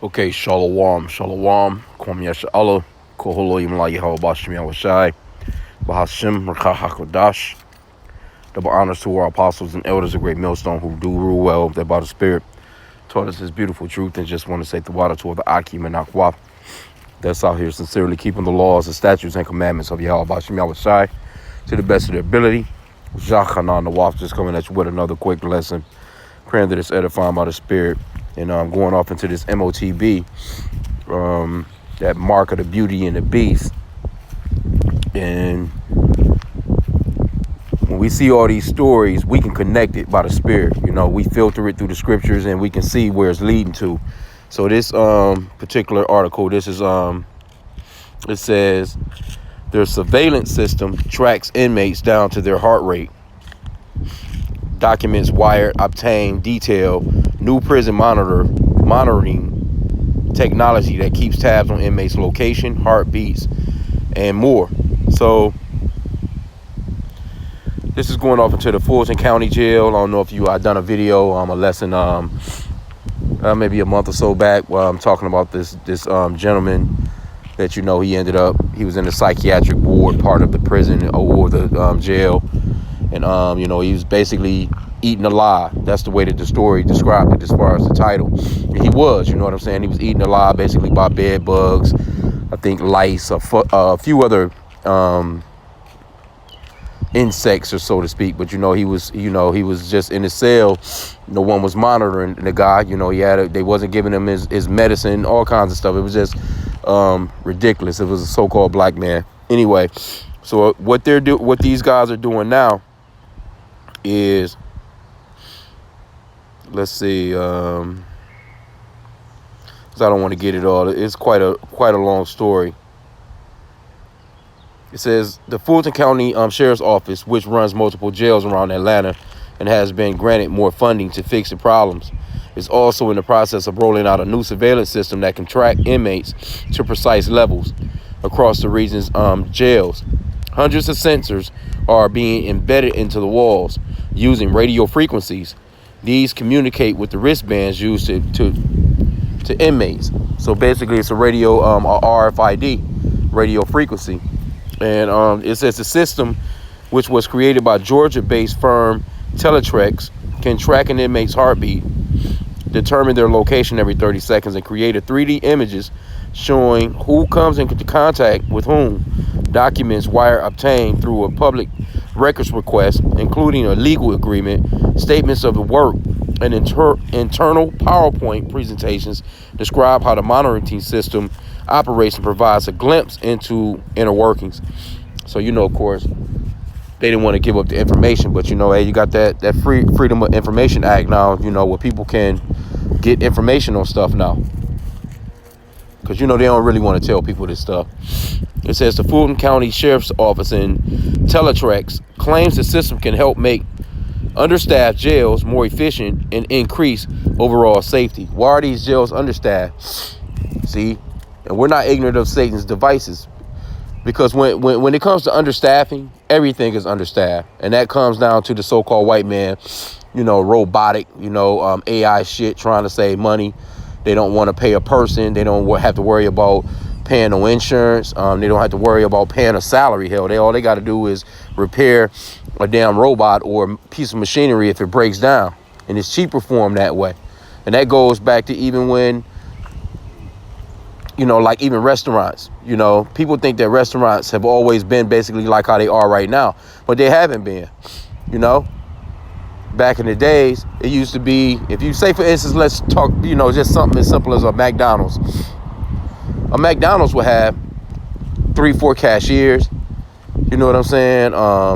Okay, Shalom, Shalom, Kwam Yasha Allah, Koholo Yimla Yahweh Bashim Yahushai, Bahashim Rakah HaKodash. Double honors to our apostles and elders of Great Millstone who do rule well, that by the Spirit taught us this beautiful truth, and just want to say the water to the H.I.M and Akwaf that's out here sincerely keeping the laws, the statutes, and commandments of Yahweh Bashim Yahushai to the best of their ability. Jachanan the Waf just coming at you with another quick lesson, praying that it's edifying by the Spirit. And I'm going off into this MOTB, that mark of the beauty and the beast. And when we see all these stories, we can connect it by the Spirit. You know, we filter it through the scriptures and we can see where it's leading to. So this particular article, this is it says their surveillance system tracks inmates down to their heart rate. Documents wired, obtain detail, new prison monitoring technology that keeps tabs on inmates' location, heartbeats, and more. So this is going off into the Fulton County Jail. I don't know if I done a video, a lesson, maybe a month or so back, where I'm talking about this gentleman that he was in the psychiatric ward part of the prison or the jail. And, he was basically eating alive. That's the way that the story described it as far as the title. And he was, you know what I'm saying? He was eaten alive basically by bed bugs, I think lice, a few other insects, or so to speak. But, he was just in his cell. No one was monitoring the guy. They wasn't giving him his medicine, all kinds of stuff. It was just ridiculous. It was a so-called black man. Anyway, so what these guys are doing now is, let's see, because I don't want to get it all. It's quite a long story. It says the Fulton County Sheriff's Office, which runs multiple jails around Atlanta and has been granted more funding to fix the problems, is also in the process of rolling out a new surveillance system that can track inmates to precise levels across the region's jails. Hundreds of sensors are being embedded into the walls using radio frequencies. These communicate with the wristbands used to inmates. So basically, it's a radio, a RFID radio frequency. And it says the system, which was created by Georgia-based firm Teletrex, can track an inmate's heartbeat, determine their location every 30 seconds, and create 3D images showing who comes into contact with whom. Documents wire obtained through a public records request, including a legal agreement, statements of the work, and internal PowerPoint presentations describe how the monitoring system operates and provides a glimpse into inner workings. So, of course, they didn't want to give up the information, but hey, you got that Freedom of Information Act now, where people can get information on stuff now. Because, they don't really want to tell people this stuff. It says the Fulton County Sheriff's Office in Teletrex claims the system can help make understaffed jails more efficient and increase overall safety. Why are these jails understaffed? See, and we're not ignorant of Satan's devices, because when it comes to understaffing, everything is understaffed, and that comes down to the so-called white man, robotic, AI shit, trying to save money. They don't want to pay a person. They don't have to worry about paying no insurance. They don't have to worry about paying a salary. Hell, all they got to do is repair a damn robot or a piece of machinery if it breaks down, and it's cheaper for them that way. And that goes back to even when, like even restaurants. People think that restaurants have always been basically like how they are right now, but they haven't been. Back in the days, it used to be, if you say, for instance, let's talk, just something as simple as a McDonald's. A McDonald's would have 3-4 cashiers. You know what I'm saying?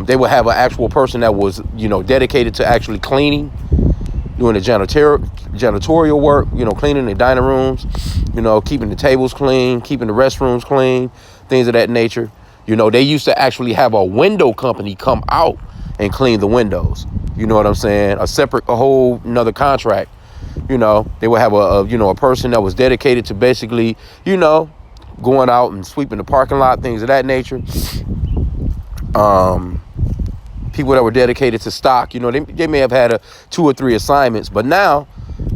They would have an actual person that was, dedicated to actually cleaning, doing the janitorial work, cleaning the dining rooms, keeping the tables clean, keeping the restrooms clean, things of that nature. They used to actually have a window company come out and clean the windows. You know what I'm saying? A whole another contract. They would have a person that was dedicated to basically, going out and sweeping the parking lot, things of that nature. People that were dedicated to stock, they may have had 2 or 3 assignments, but now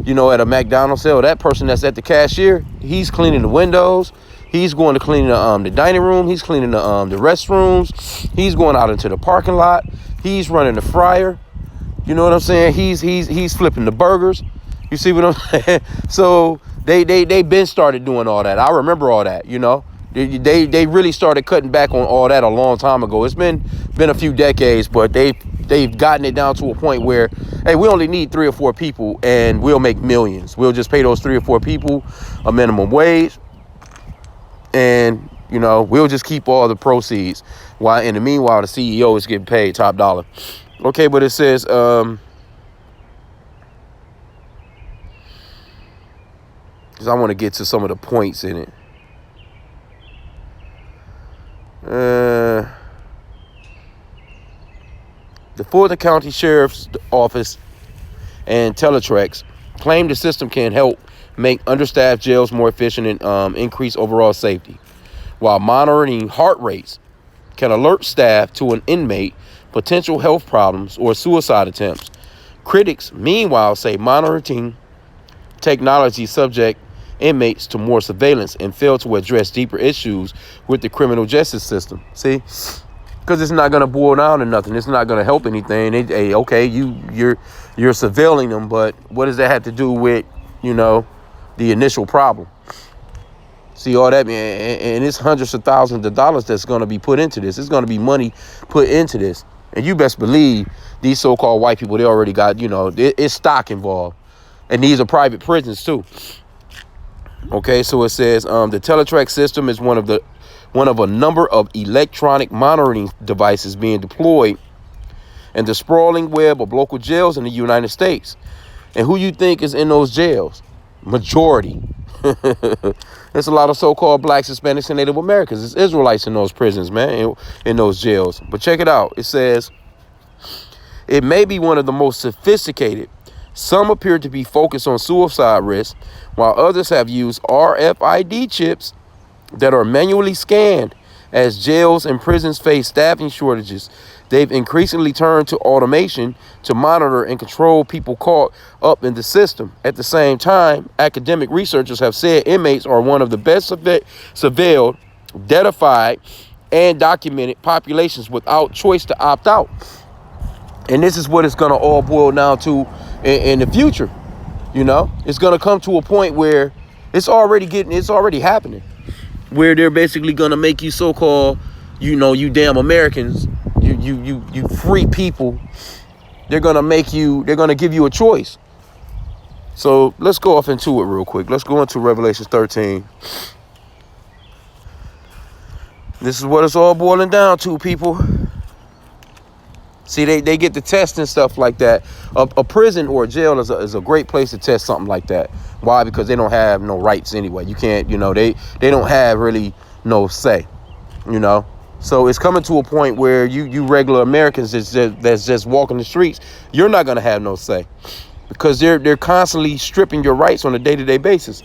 you know, at a McDonald's sale, that person that's at the cashier, he's cleaning the windows. He's going to clean the dining room. He's cleaning the restrooms. He's going out into the parking lot. He's running the fryer. You know what I'm saying? He's flipping the burgers. You see what I'm saying? So they been started doing all that. I remember all that, you know. They really started cutting back on all that a long time ago. It's been a few decades, but they've gotten it down to a point where, hey, we only need 3 or 4 people and we'll make millions. We'll just pay those 3 or 4 people a minimum wage, and you know, we'll just keep all the proceeds, while in the meanwhile the CEO is getting paid top dollar. Okay, but it says because I want to get to some of the points in it. The Fulton County Sheriff's Office and Teletrex claim the system can help make understaffed jails more efficient and increase overall safety, while monitoring heart rates can alert staff to an inmate potential health problems or suicide attempts. Critics, meanwhile, say monitoring technology subject inmates to more surveillance and fail to address deeper issues with the criminal justice system. See? Because it's not going to boil down to nothing. It's not going to help anything. Okay, you're surveilling them, but what does that have to do with, you know, the initial problem? See, all that, man, and it's hundreds of thousands of dollars that's going to be put into this. It's going to be money put into this. And you best believe these so-called white people, they already got, you know, it's stock involved. And these are private prisons, too. Okay, so it says the Teletrex system is one of a number of electronic monitoring devices being deployed in the sprawling web of local jails in the United States. And who you think is in those jails? Majority. There's a lot of so-called blacks, Hispanics, and Native Americans. There's Israelites in those prisons, man, in those jails. But check it out. It says it may be one of the most sophisticated. Some appear to be focused on suicide risk, while others have used RFID chips that are manually scanned. As jails and prisons face staffing shortages, they've increasingly turned to automation to monitor and control people caught up in the system. At the same time, academic researchers have said inmates are one of the best surveilled, identified, and documented populations without choice to opt out. And this is what it's going to all boil down to in the future. You know, it's going to come to a point where it's already happening, where they're basically going to make you so-called, you know, you damn Americans, you free people. They're going to give you a choice. So let's go off into it real quick. Let's go into Revelation 13. This is what it's all boiling down to, people. See, they get the test and stuff like that. A prison or a jail is a great place to test something like that. Why? Because they don't have no rights anyway. You can't, you know, they don't have really no say, you know. So it's coming to a point where you regular Americans that's just walking the streets, you're not going to have no say, because they're constantly stripping your rights on a day-to-day basis.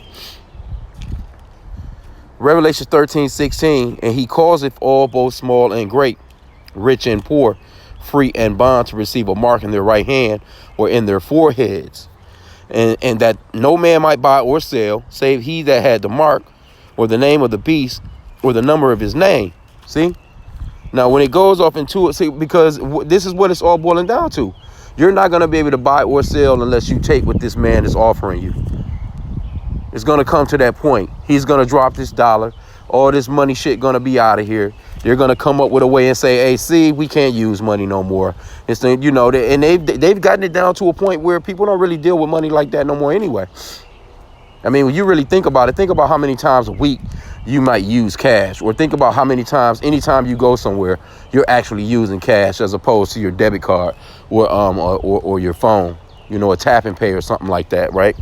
Revelation 13:16, and he causeth all, both small and great, rich and poor, free and bond, to receive a mark in their right hand or in their foreheads, and that no man might buy or sell, save he that had the mark, or the name of the beast, or the number of his name. See? Now, when it goes off into it, see, because this is what it's all boiling down to. You're not going to be able to buy or sell unless you take what this man is offering you. It's going to come to that point. He's going to drop this dollar. All this money shit going to be out of here. They're going to come up with a way and say, hey, see, we can't use money no more. It's, you know, and they've gotten it down to a point where people don't really deal with money like that no more anyway. I mean, when you really think about it, think about how many times a week you might use cash, or think about how many times, anytime you go somewhere, you're actually using cash as opposed to your debit card or your phone, you know, a tap and pay or something like that, right?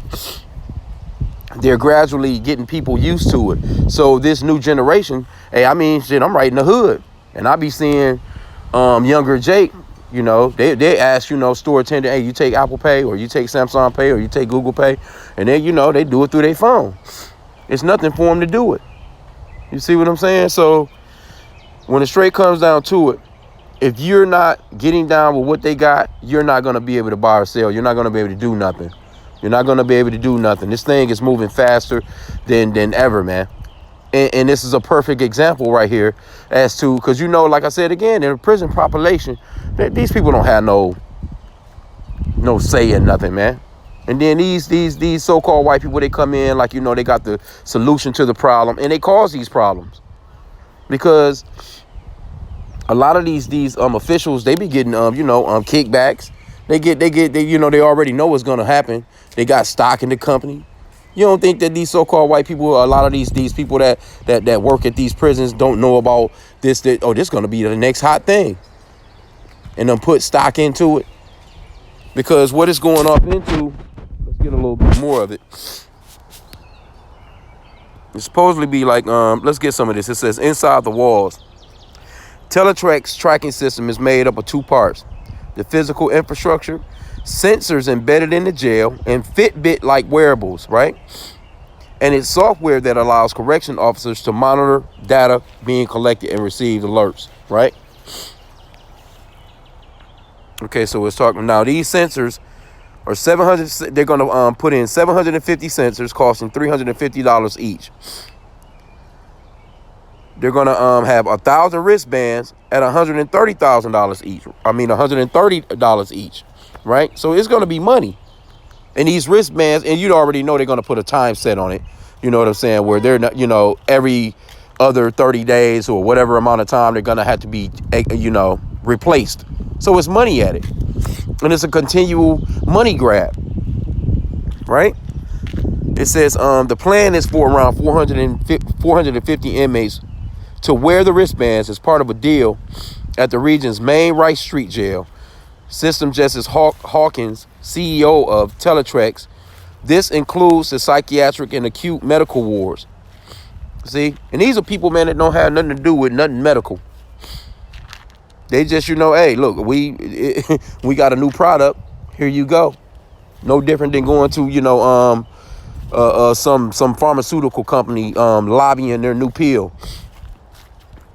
They're gradually getting people used to it. So this new generation, hey, I mean, shit, I'm right in the hood, and I be seeing younger Jake, you know, they ask, you know, store attendant, hey, you take Apple Pay, or you take Samsung Pay, or you take Google Pay, and then, you know, they do it through their phone. It's nothing for them to do it. You see what I'm saying? So when it straight comes down to it, if you're not getting down with what they got, you're not going to be able to buy or sell. You're not going to be able to do nothing. You're not going to be able to do nothing. This thing is moving faster than ever, man. And this is a perfect example right here as to, because, you know, like I said again, in the prison population, these people don't have no say in nothing, man. And then these so-called white people, they come in like, you know, they got the solution to the problem, and they cause these problems because a lot of these officials, they be getting kickbacks. They you know, they already know what's gonna happen. They got stock in the company. You don't think that these so-called white people, a lot of these people that work at these prisons don't know about this, this is gonna be the next hot thing, and then put stock into it? Because what it's going off into, let's get a little bit more of it. It's supposedly be like, let's get some of this. It says inside the walls. Teletrek's tracking system is made up of two parts: the physical infrastructure, sensors embedded in the jail, and Fitbit-like wearables, right? And it's software that allows correction officers to monitor data being collected and receive alerts, right? Okay, so it's talking now. These sensors are 700. They're going to put in 750 sensors, costing $350 each. They're going to have 1,000 wristbands at $130,000 each. I mean, $130 each, right? So it's going to be money. And these wristbands, and you already know they're going to put a time set on it. You know what I'm saying? Where they're not, you know, every other 30 days or whatever amount of time, they're going to have to be, you know, replaced. So it's money at it. And it's a continual money grab, right? It says the plan is for around 450 inmates to wear the wristbands as part of a deal at the region's main Rice Street jail. System Justice Hawkins, CEO of Teletrex, this includes the psychiatric and acute medical wards. See? And these are people, man, that don't have nothing to do with nothing medical. They just, you know, hey, look, we got a new product. Here you go. No different than going to, you know, some pharmaceutical company lobbying their new pill.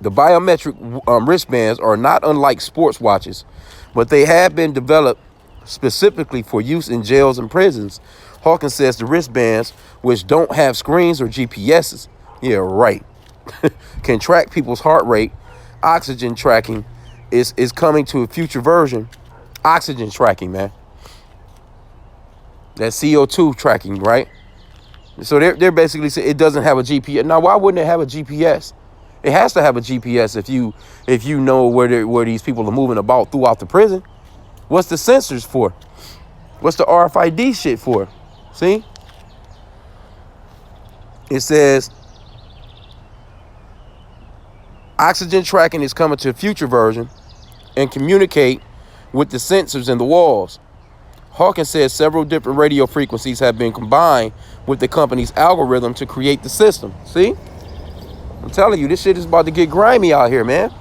The biometric wristbands are not unlike sports watches, but they have been developed specifically for use in jails and prisons. Hawkins says the wristbands, which don't have screens or GPSs, yeah, right, can track people's heart rate. Oxygen tracking is coming to a future version. Oxygen tracking, man. That CO2 tracking, right? So they're basically saying it doesn't have a GPS. Now, why wouldn't it have a GPS? It has to have a GPS if you know where these people are moving about throughout the prison. What's the sensors for? What's the RFID shit for? See? It says oxygen tracking is coming to a future version and communicate with the sensors in the walls. Hawkins says several different radio frequencies have been combined with the company's algorithm to create the system. See? I'm telling you, this shit is about to get grimy out here, man.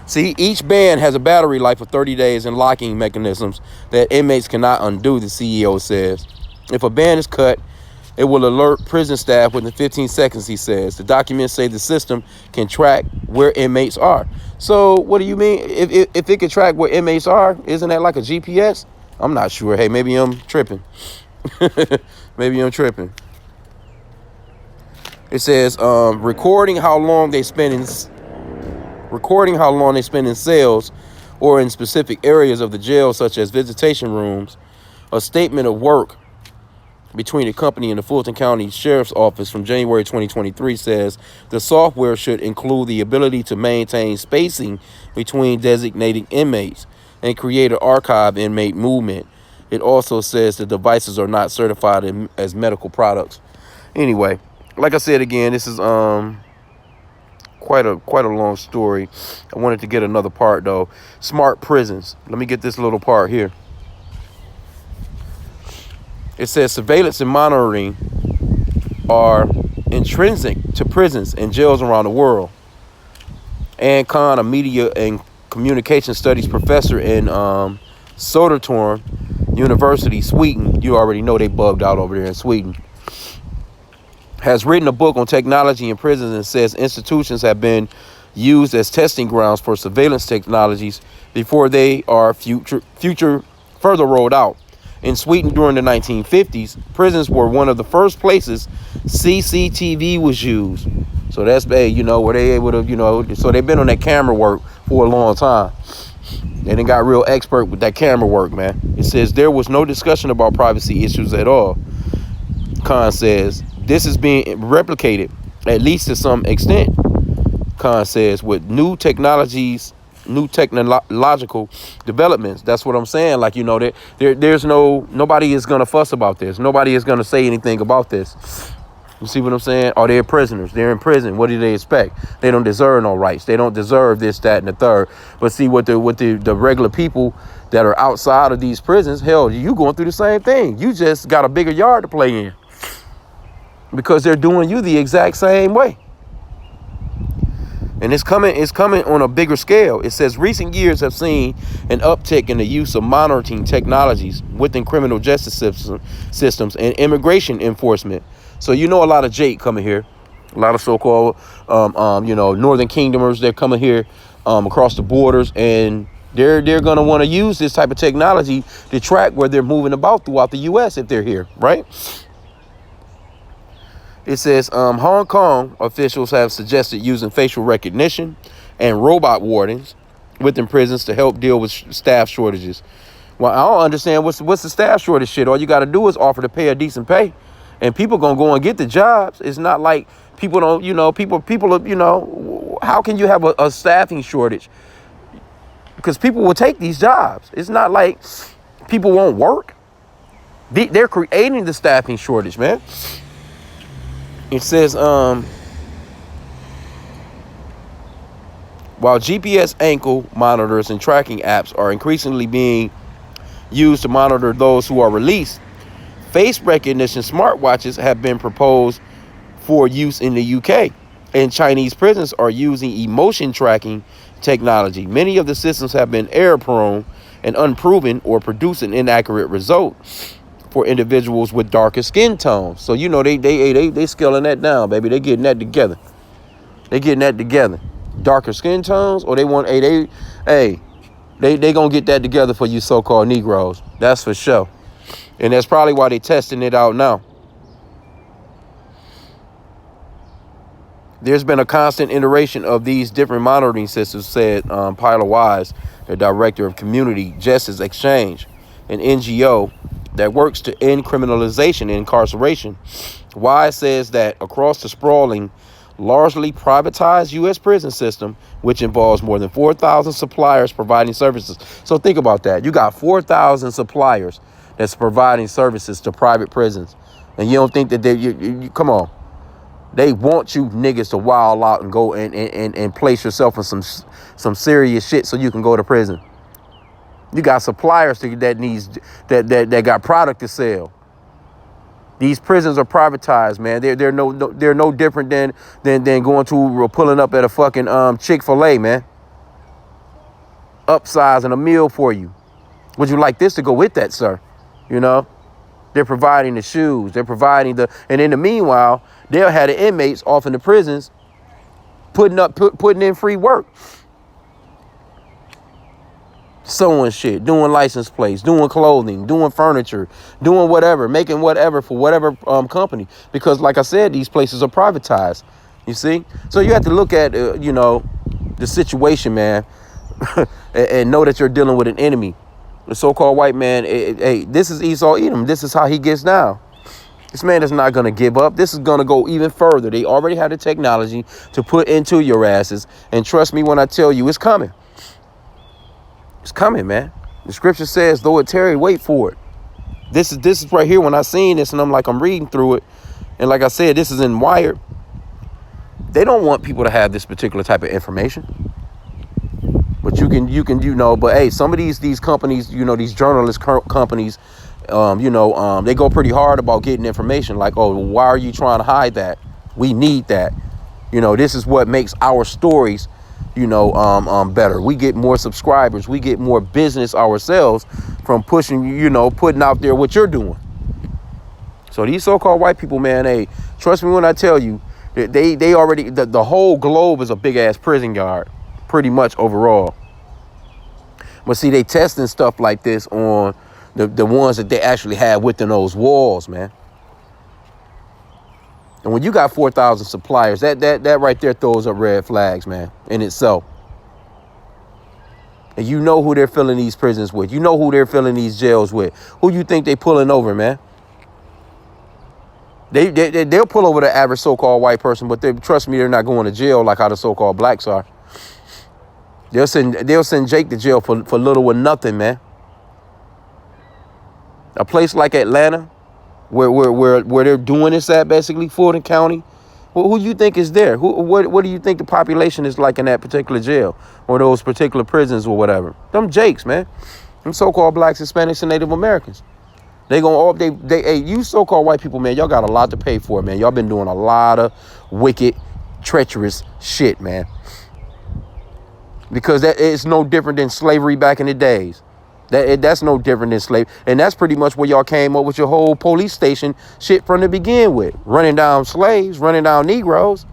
See, each band has a battery life of 30 days and locking mechanisms that inmates cannot undo, the CEO says. If a band is cut, it will alert prison staff within 15 seconds, he says. The documents say the system can track where inmates are. So what do you mean? If it can track where inmates are, isn't that like a GPS? I'm not sure. Hey, maybe I'm tripping. Maybe I'm tripping. It says recording how long they spend in cells or in specific areas of the jail, such as visitation rooms. A statement of work between the company and the Fulton County Sheriff's Office from January 2023 says the software should include the ability to maintain spacing between designated inmates and create an archive inmate movement. It also says the devices are not certified as medical products. Anyway, like I said again, this is quite a long story. I wanted to get another part though. Smart prisons. Let me get this little part here. It says surveillance and monitoring are intrinsic to prisons and jails around the world. Ann Kahn, a media and communication studies professor in Södertörn University, Sweden, you already know they bugged out over there in Sweden, has written a book on technology in prisons and says institutions have been used as testing grounds for surveillance technologies before they are future further rolled out. In Sweden during the 1950s, prisons were one of the first places CCTV was used. So that's, hey, you know, where they able to, you know, so they've been on that camera work for a long time. They done got real expert with that camera work, man. It says there was no discussion about privacy issues at all. Khan says this is being replicated, at least to some extent. Khan says with new technologies, new technological developments. That's what I'm saying. Like, you know, there's nobody is gonna fuss about this. Nobody is gonna say anything about this. You see what I'm saying? Are they prisoners? They're in prison. What do they expect? They don't deserve no rights. They don't deserve this, that, and the third. But see, what the regular people that are outside of these prisons, hell, you going through the same thing. You just got a bigger yard to play in because they're doing you the exact same way. And it's coming on a bigger scale. It says recent years have seen an uptick in the use of monitoring technologies within criminal justice systems and immigration enforcement. So, you know, a lot of Jake coming here, a lot of so-called, you know, Northern Kingdomers, they're coming here across the borders, and they're going to want to use this type of technology to track where they're moving about throughout the U.S. if they're here, right? It says Hong Kong officials have suggested using facial recognition and robot wardens within prisons to help deal with staff shortages. Well, I don't understand what's the staff shortage shit. All you got to do is offer to pay a decent pay, and people gonna go and get the jobs. It's not like people don't, you know, people, you know, how can you have a staffing shortage? Because people will take these jobs. It's not like people won't work. They're creating the staffing shortage, man. It says, while GPS ankle monitors and tracking apps are increasingly being used to monitor those who are released, face recognition smartwatches have been proposed for use in the UK, and Chinese prisons are using emotion tracking technology. Many of the systems have been error prone and unproven or produce an inaccurate result for individuals with darker skin tones. So, you know, they scaling that down, baby. They getting that together. They getting that together. Darker skin tones, or they want, they gonna get that together for you so-called Negroes. That's for sure. And that's probably why they testing it out now. There's been a constant iteration of these different monitoring systems, said Pyla Wise, the director of Community Justice Exchange, an NGO that works to end criminalization and incarceration. Wise says that across the sprawling, largely privatized U.S. prison system, which involves more than 4,000 suppliers providing services. So think about that. You got 4,000 suppliers that's providing services to private prisons. And you don't think that you come on. They want you niggas to wild out and go and place yourself in some serious shit so you can go to prison. You got suppliers that got product to sell. These prisons are privatized, man. They're no different than going to or pulling up at a fucking Chick-fil-A, man. Upsizing a meal for you. Would you like this to go with that, sir? You know, they're providing the shoes. They're providing and in the meanwhile, they'll have the inmates off in the prisons putting in free work. Sewing shit, doing license plates, doing clothing, doing furniture, doing whatever, making whatever for whatever company. Because like I said, these places are privatized, you see? So you have to look at, you know, the situation, man, and know that you're dealing with an enemy. The so-called white man, hey, this is Esau Edom. This is how he gets down. This man is not going to give up. This is going to go even further. They already have the technology to put into your asses. And trust me when I tell you, it's coming. It's coming, man. The scripture says, though it tarry, wait for it. This is right here when I seen this and I'm reading through it. And like I said, this is in Wired. They don't want people to have this particular type of information. But you can, but hey, some of these companies, you know, these journalist companies, they go pretty hard about getting information like, oh, why are you trying to hide that? We need that. You know, this is what makes our stories, better. We get more subscribers. We get more business ourselves from pushing, putting out there what you're doing. So these so-called white people, man, hey, trust me when I tell you, they already, the whole globe is a big ass prison yard, pretty much overall. But see, they testing stuff like this on the ones that they actually had within those walls, man. And when you got 4,000 suppliers, that right there throws up red flags, man, in itself. And you know who they're filling these prisons with. You know who they're filling these jails with. Who you think they pulling over, man? They'll pull over the average so-called white person, but trust me, they're not going to jail like how the so-called blacks are. They'll send Jake to jail for little or nothing, man. A place like Atlanta, where they're doing this at, basically, Fulton County. Who do you think is there? What do you think the population is like in that particular jail or those particular prisons or whatever? Them Jakes, man. Them so-called blacks, Hispanics, and Native Americans. They gonna all hey, you so-called white people, man, y'all got a lot to pay for, man. Y'all been doing a lot of wicked, treacherous shit, man. Because that it's no different than slavery back in the days. That's no different than slavery. And that's pretty much where y'all came up with your whole police station shit from the begin with. Running down slaves, running down Negroes.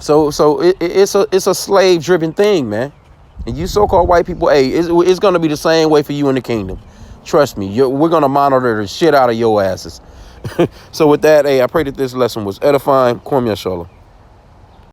So it's a slave-driven thing, man. And you so-called white people, hey, it's going to be the same way for you in the kingdom. Trust me, we're going to monitor the shit out of your asses. So with that, hey, I pray that this lesson was edifying. Kwame Yashala.